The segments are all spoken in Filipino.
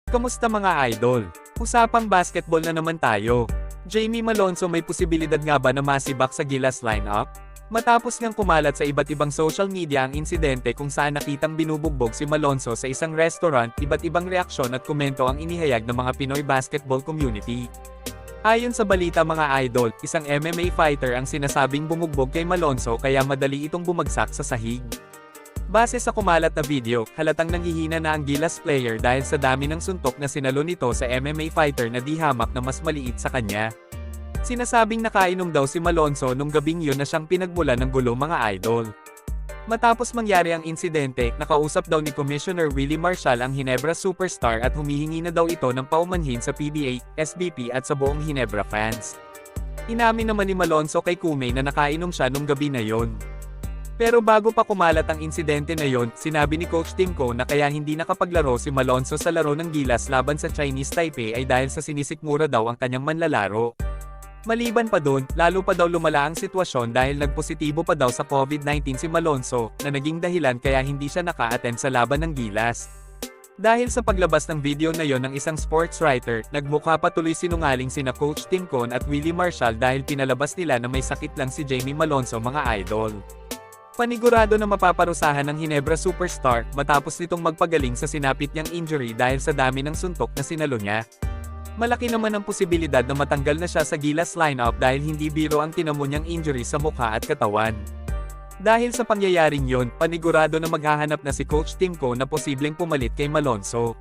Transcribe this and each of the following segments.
Kamusta mga idol? Usapang basketball na naman tayo. Jamie Malonzo may posibilidad nga ba na masibak sa Gilas lineup? Matapos ngang kumalat sa iba't ibang social media ang insidente kung saan nakitang binubugbog si Malonzo sa isang restaurant, iba't ibang reaksyon at komento ang inihayag ng mga Pinoy basketball community. Ayon sa balita mga idol, isang MMA fighter ang sinasabing bumugbog kay Malonzo kaya madali itong bumagsak sa sahig. Base sa kumalat na video, halatang nanghihina na ang Gilas player dahil sa dami ng suntok na sinalo nito sa MMA fighter na di hamak na mas maliit sa kanya. Sinasabing nakainom daw si Malonzo nung gabing yun na siyang pinagmulan ng gulo mga idol. Matapos mangyari ang insidente, nakausap daw ni Commissioner Willie Marshall ang Ginebra superstar at humihingi na daw ito ng paumanhin sa PBA, SBP at sa buong Ginebra fans. Inamin naman ni Malonzo kay Kumay na nakainom siya nung gabi na yon. Pero bago pa kumalat ang insidente na yon, sinabi ni Coach Timko na kaya hindi nakapaglaro si Malonzo sa laro ng Gilas laban sa Chinese Taipei ay dahil sa sinisikmura daw ang kanyang manlalaro. Maliban pa doon, lalo pa daw lumala ang sitwasyon dahil nagpositibo pa daw sa COVID-19 si Malonzo, na naging dahilan kaya hindi siya naka-attend sa laban ng Gilas. Dahil sa paglabas ng video na yon ng isang sports writer, nagmukha pa tuloy sinungaling sina Coach Timcon at Willie Marshall dahil pinalabas nila na may sakit lang si Jamie Malonzo mga idol. Panigurado na mapaparusahan ng Ginebra superstar matapos nitong magpagaling sa sinapit niyang injury dahil sa dami ng suntok na sinalo niya. Malaki naman ang posibilidad na matanggal na siya sa Gilas lineup dahil hindi biro ang tinamo niyang injury sa mukha at katawan. Dahil sa pangyayaring yon, panigurado na maghahanap na si Coach Timko na posibleng pumalit kay Malonzo.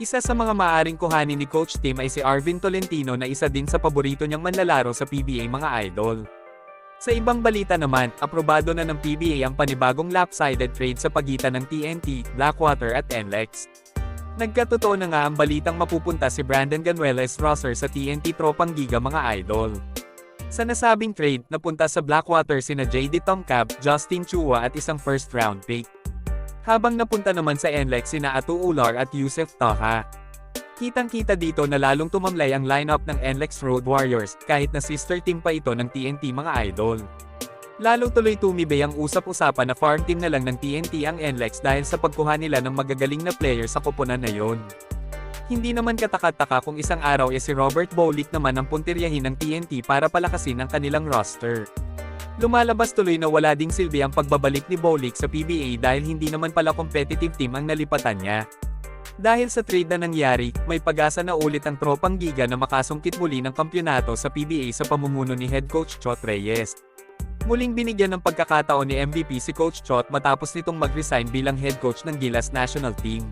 Isa sa mga maaring kuhanin ni Coach Tim ay si Arvin Tolentino na isa din sa paborito niyang manlalaro sa PBA mga idol. Sa ibang balita naman, aprobado na ng PBA ang panibagong lopsided trade sa pagitan ng TNT, Blackwater at NLEX. Nagkatotoo na nga ang balitang mapupunta si Brandon Ganueles Rosser sa TNT Tropang Giga mga idol. Sa nasabing trade, napunta sa Blackwater sina JD Tomcab, Justin Chua at isang first round pick. Habang napunta naman sa NLEX sina Atu Ular at Yusef Taha. Kitang-kita dito na lalong tumamlay ang lineup ng NLEX Road Warriors, kahit na sister team pa ito ng TNT mga idol. Lalo tuloy tumibay ang usap-usapan na farm team na lang ng TNT ang NLEX dahil sa pagkuha nila ng magagaling na player sa koponan na yon. Hindi naman kataka-taka kung isang araw si Robert Bolick naman ang puntiryahin ng TNT para palakasin ang kanilang roster. Lumalabas tuloy na wala ding silbi ang pagbabalik ni Bolick sa PBA dahil hindi naman pala competitive team ang nalipatan niya. Dahil sa trade na nangyari, may pag-asa na ulit ang Tropang Giga na makasungkit muli ng kampyonato sa PBA sa pamumuno ni Head Coach Chot Reyes. Muling binigyan ng pagkakataon ni MVP si Coach Chot matapos nitong mag-resign bilang head coach ng Gilas National Team.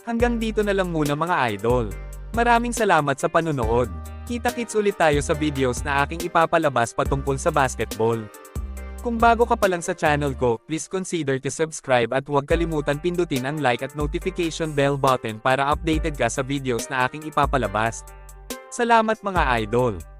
Hanggang dito na lang muna mga idol. Maraming salamat sa panunood. Kita-kits ulit tayo sa videos na aking ipapalabas patungkol sa basketball. Kung bago ka pa lang sa channel ko, please consider to subscribe at huwag kalimutan pindutin ang like at notification bell button para updated ka sa videos na aking ipapalabas. Salamat mga idol!